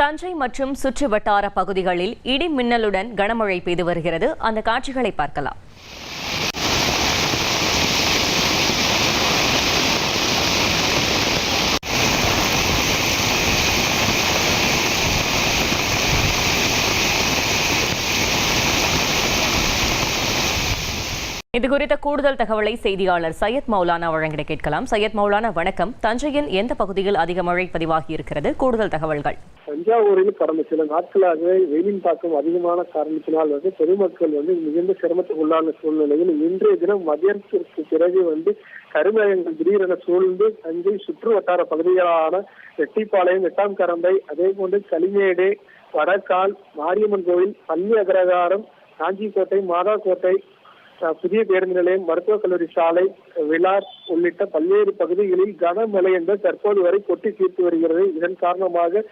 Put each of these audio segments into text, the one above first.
தஞ்சை மற்றும் சுற்று வட்டார பகுதிகளில் இடி மின்னலுடன் கனமழை பெய்து வருகிறது. அந்த காட்சிகளை பார்க்கலாம். இது குறித்த கூடுதல் தகவலை செய்தியாளர் சையத் மௌலானா வழங்கிட கேட்கலாம். சையத் மௌலானா, வணக்கம். தஞ்சையின் எந்த பகுதியில் அதிக மழை பதிவாகி இருக்கிறது? கூடுதல் தகவல்கள். தஞ்சாவூரில் கடந்த சில நாட்களாக வெயிலின் தாக்கம் அதிகமான காரணத்தினால் பொதுமக்கள் மிகுந்த சிரமத்துக்கு உள்ளான சூழ்நிலையில் இன்றைய தினம் மதியத்திற்கு பிறகு கருமேகங்கள் திடீரென சூழ்ந்து தஞ்சை சுற்று வட்டார பகுதிகளான ரெட்டிப்பாளையம், எட்டாம் கரம்பை, அதே போன்று களிமேடு, வடக்கால், மாரியம்மன் கோவில், பள்ளி அகரகாரம், காஞ்சிக்கோட்டை, மாதாக்கோட்டை, புதிய பேருந்து நிலையம், மருத்துவக் கல்லூரி சாலை, விழார் உள்ளிட்ட பல்வேறு பகுதிகளில் கனமழை என்பது தற்போது வரை கொட்டி தீர்த்து வருகிறது. இதன் காரணமாக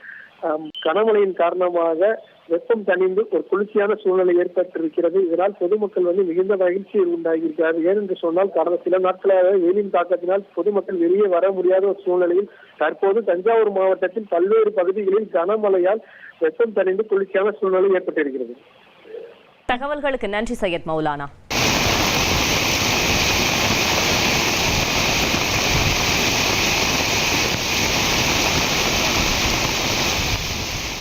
கனமழையின் காரணமாக வெப்பம் தணிந்து ஒரு குளிர்ச்சியான சூழ்நிலை ஏற்பட்டிருக்கிறது. இதனால் பொதுமக்கள் மிகுந்த மகிழ்ச்சி உண்டாகியிருக்கிறார். ஏனென்று சொன்னால் கடந்த சில நாட்களாக வெயிலின் தாக்கத்தினால் பொதுமக்கள் வெளியே வர முடியாத ஒரு சூழ்நிலையில் தற்போது தஞ்சாவூர் மாவட்டத்தில் பல்வேறு பகுதிகளில் கனமழையால் வெப்பம் தணிந்து குளிர்ச்சியான சூழ்நிலை ஏற்பட்டிருக்கிறது. தகவல்களுக்கு நன்றி சையத் மௌலானா.